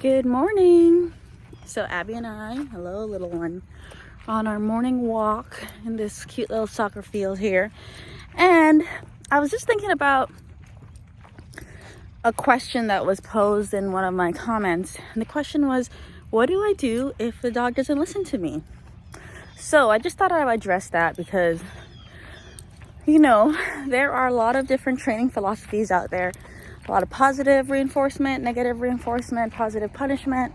Good morning. So Abby and I, hello little one, on our morning walk in this cute little soccer field here. And I was just thinking about a question that was posed in one of my comments. And the question was, what do I do if the dog doesn't listen to me? So I just thought I would address that because, there are a lot of different training philosophies out there. A lot of positive reinforcement, negative reinforcement, positive punishment,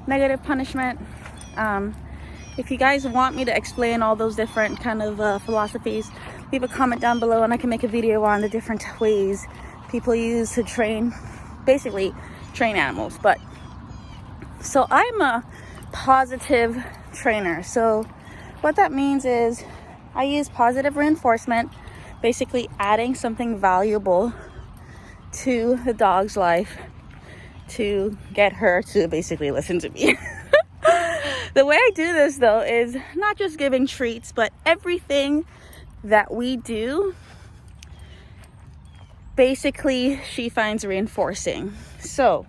negative punishment. If you guys want me to explain all those different kind of philosophies, leave a comment down below and I can make a video on the different ways people use to train animals. But so I'm a positive trainer. So what that means is I use positive reinforcement, basically adding something valuable to the dog's life to get her to basically listen to me. The way I do this though is not just giving treats, but everything that we do, basically she finds reinforcing. So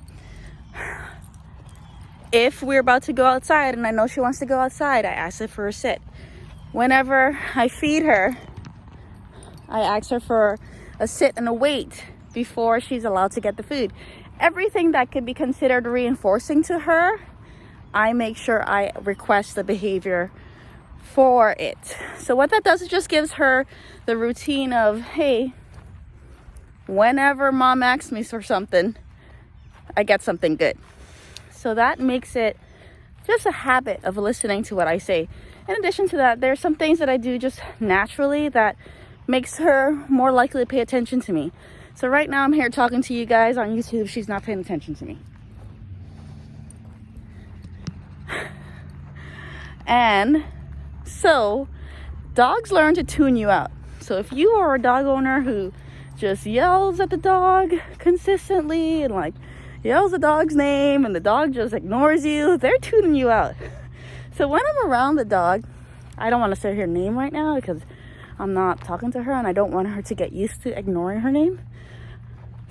if we're about to go outside and I know she wants to go outside, I ask her for a sit. Whenever I feed her, I ask her for a sit and a wait before she's allowed to get the food. Everything that could be considered reinforcing to her, I make sure I request the behavior for it. So what that does is just gives her the routine of, hey, whenever mom asks me for something, I get something good. So that makes it just a habit of listening to what I say. In addition to that, there's some things that I do just naturally that makes her more likely to pay attention to me. So right now I'm here talking to you guys on YouTube. She's not paying attention to me. And so dogs learn to tune you out. So if you are a dog owner who just yells at the dog consistently and like yells the dog's name and the dog just ignores you, they're tuning you out. So when I'm around the dog, I don't want to say her name right now because I'm not talking to her and I don't want her to get used to ignoring her name.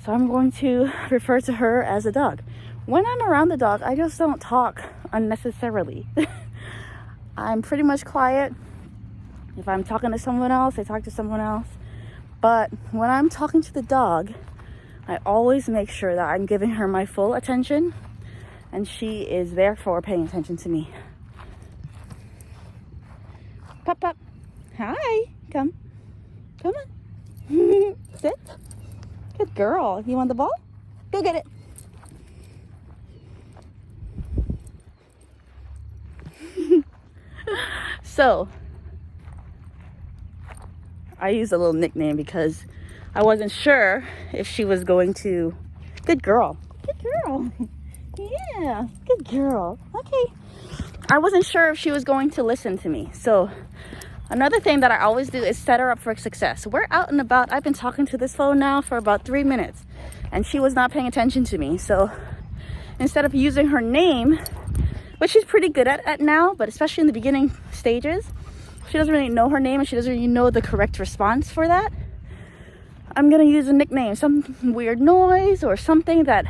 So I'm going to refer to her as a dog. When I'm around the dog, I just don't talk unnecessarily. I'm pretty much quiet. If I'm talking to someone else, I talk to someone else. But when I'm talking to the dog, I always make sure that I'm giving her my full attention and she is therefore paying attention to me. Pop, pop. Hi. Come on. Sit. Good girl. You want the ball? Go get it. So I used a little nickname because I wasn't sure if she was going to. Good girl. Good girl. Yeah, good girl. Okay. I wasn't sure if she was going to listen to me. So another thing that I always do is set her up for success. We're out and about. I've been talking to this phone now for about 3 minutes and she was not paying attention to me. So instead of using her name, which she's pretty good at now, but especially in the beginning stages, she doesn't really know her name and she doesn't really know the correct response for that. I'm going to use a nickname, some weird noise or something that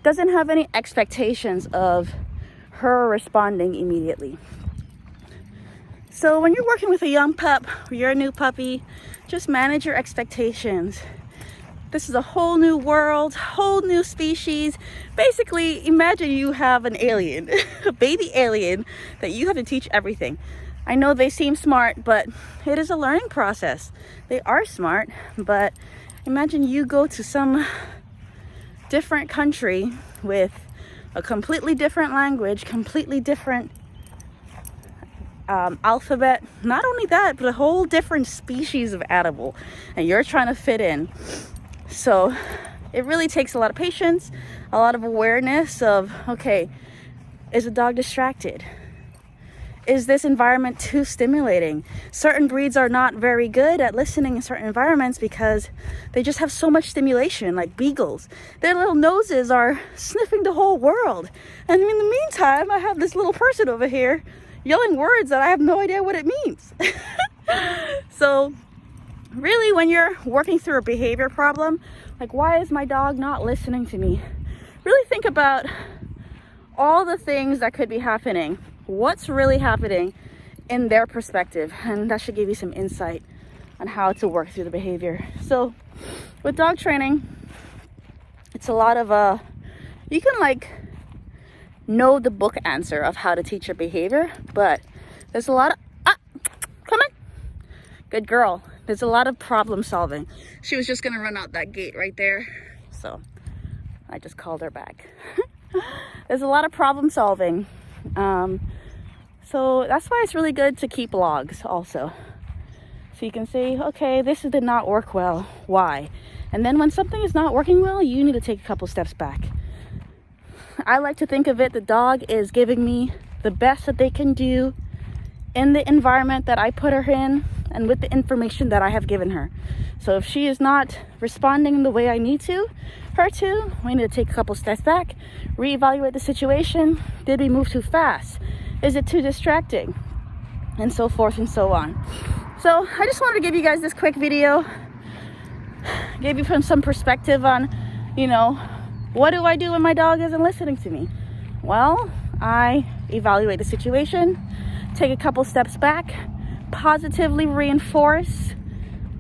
doesn't have any expectations of her responding immediately. So when you're working with a young pup or you're a new puppy, just manage your expectations. This is a whole new world, whole new species. Basically, imagine you have an alien, a baby alien that you have to teach everything. I know they seem smart, but it is a learning process. They are smart, but imagine you go to some different country with a completely different language, completely different alphabet. Not only that, but a whole different species of animal, and you're trying to fit in. So it really takes a lot of patience, a lot of awareness of, okay, is the dog distracted? Is this environment too stimulating? Certain breeds are not very good at listening in certain environments because they just have so much stimulation, like beagles. Their little noses are sniffing the whole world. And in the meantime, I have this little person over here yelling words that I have no idea what it means. So really, when you're working through a behavior problem, like why is my dog not listening to me? Really think about all the things that could be happening, what's really happening in their perspective, and that should give you some insight on how to work through the behavior. So with dog training, it's a lot of you can like know the book answer of how to teach your behavior, but there's a lot of come on, good girl. There's a lot of problem solving. She was just gonna run out that gate right there, so I just called her back. There's a lot of problem solving, so that's why it's really good to keep logs also, so you can say, okay, this did not work well, why? And then when something is not working well, you need to take a couple steps back. I like to think of it, the dog is giving me the best that they can do in the environment that I put her in and with the information that I have given her. So if she is not responding the way I need her to, we need to take a couple steps back, reevaluate the situation. Did we move too fast? Is it too distracting? And so forth and so on. So I just wanted to give you guys this quick video, give you some perspective on, you know, what do I do when my dog isn't listening to me? Well, I evaluate the situation, take a couple steps back, positively reinforce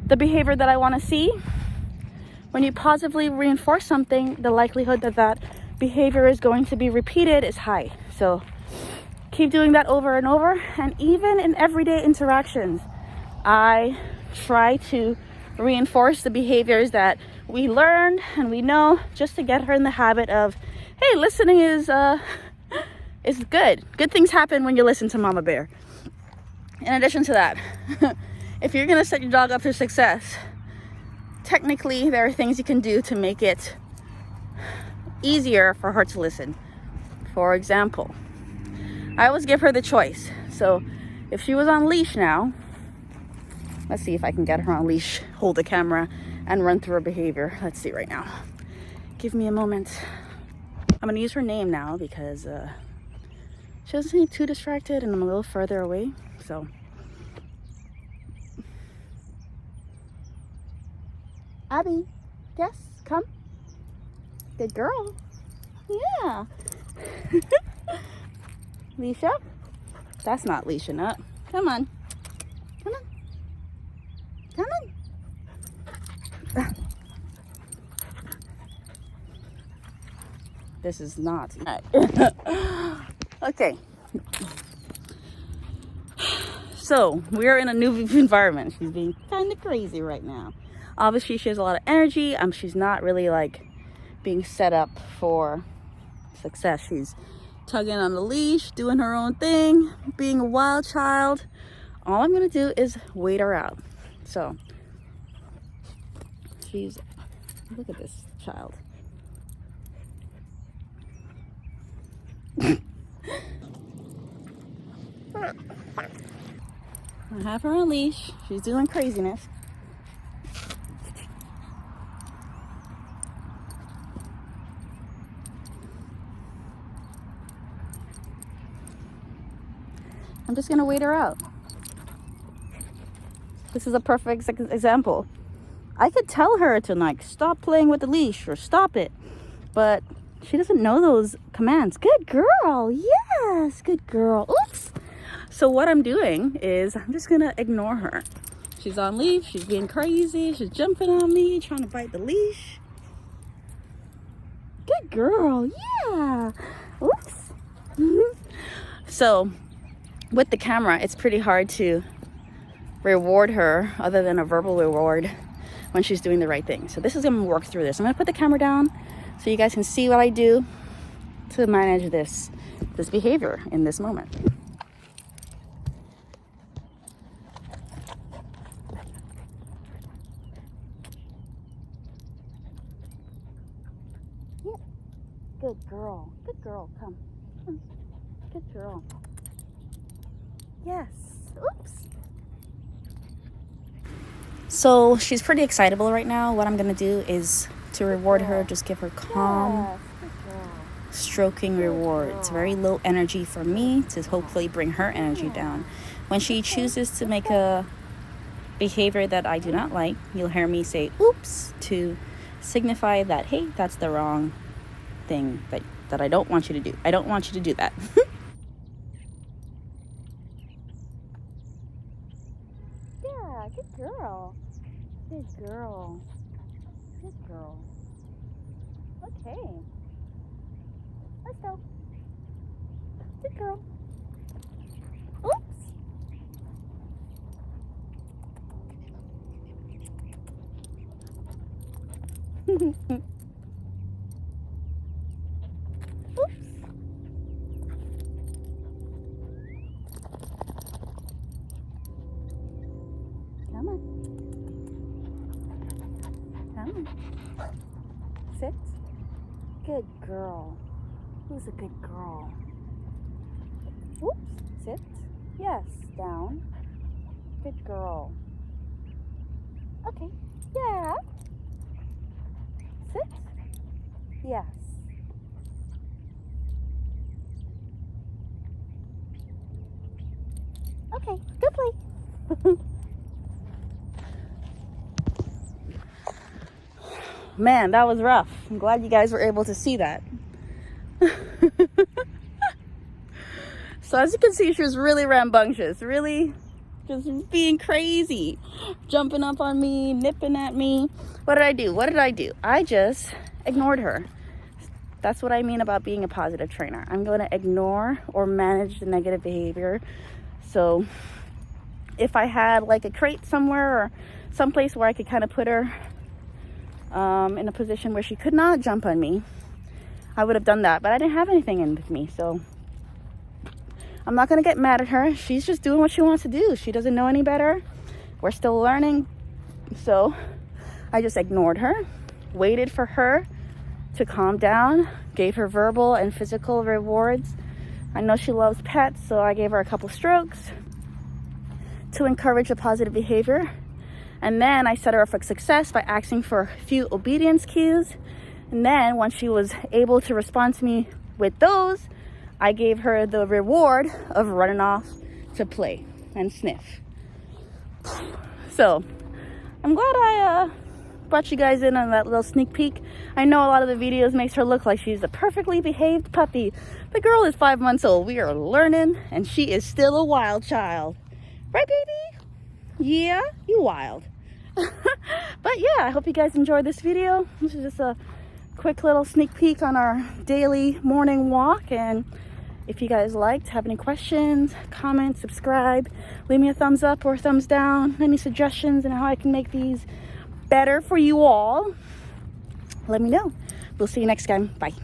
the behavior that I want to see. When you positively reinforce something, the likelihood that that behavior is going to be repeated is high. So keep doing that over and over. And even in everyday interactions, I try to reinforce the behaviors that we learned and we know, just to get her in the habit of, hey, listening is good. Good things happen when you listen to Mama Bear. In addition to that, if you're gonna set your dog up for success, technically there are things you can do to make it easier for her to listen. For example, I always give her the choice. So if she was on leash now, let's see if I can get her on leash, hold the camera and run through her behavior. Let's see right now. Give me a moment. I'm gonna use her name now because she doesn't seem too distracted and I'm a little further away. So Abby, yes, come. Good girl. Yeah. Leash up. That's not leashing up. Come on. Come on. Come on. This is not. Okay. So we're in a new environment. She's being kind of crazy right now. Obviously, she has a lot of energy. She's not really like being set up for success. She's tugging on the leash, doing her own thing, being a wild child. All I'm gonna do is wait her out. So she's, look at this child. I have her on a leash. She's doing craziness. I'm just gonna wait her out. This is a perfect example. I could tell her to like stop playing with the leash or stop it, but she doesn't know those commands. Good girl. Yes, good girl. Oops. So what I'm doing is I'm just gonna ignore her. She's on leash, she's being crazy, she's jumping on me, trying to bite the leash. Good girl. Yeah. Oops. So with the camera, it's pretty hard to reward her other than a verbal reward when she's doing the right thing. So this is gonna work through this. I'm gonna put the camera down so you guys can see what I do to manage this behavior in this moment. Yeah. Good girl. Good girl. Come. Come. Good girl. Yes. Oops. So she's pretty excitable right now. What I'm gonna do is to reward her, just give her calm, stroking reward. It's very low energy for me to hopefully bring her energy down. When she chooses to make a behavior that I do not like, you'll hear me say oops to signify that, hey, that's the wrong thing that that I don't want you to do. I don't want you to do that. Yeah, good girl. Good girl. Good girl. Okay. Let's go. Good girl. Oops. Oops. Come on. Come on. Sit. Good girl. Who's a good girl? Oops. Sit. Yes. Down. Good girl. Okay. Yeah. Sit. Yes. Okay. Good play. Man, that was rough. I'm glad you guys were able to see that. So as you can see, she was really rambunctious, really just being crazy, jumping up on me, nipping at me. What did I do? What did I do? I just ignored her. That's what I mean about being a positive trainer. I'm going to ignore or manage the negative behavior. So if I had like a crate somewhere or someplace where I could kind of put her in a position where she could not jump on me, I would have done that. But I didn't have anything in with me, so I'm not going to get mad at her. She's just doing what she wants to do. She doesn't know any better. We're still learning. So I just ignored her, waited for her to calm down, gave her verbal and physical rewards. I know she loves pets, so I gave her a couple strokes to encourage the positive behavior. And then I set her up for success by asking for a few obedience cues. And then once she was able to respond to me with those, I gave her the reward of running off to play and sniff. So I'm glad I brought you guys in on that little sneak peek. I know a lot of the videos makes her look like she's a perfectly behaved puppy. The girl is 5 months old. We are learning, and she is still a wild child. Right, baby? Yeah, you wild. But yeah, I hope you guys enjoyed this video. This is just a quick little sneak peek on our daily morning walk. And if you guys liked, have any questions, comment, subscribe, leave me a thumbs up or thumbs down, any suggestions on how I can make these better for you all, let me know. We'll see you next time. Bye.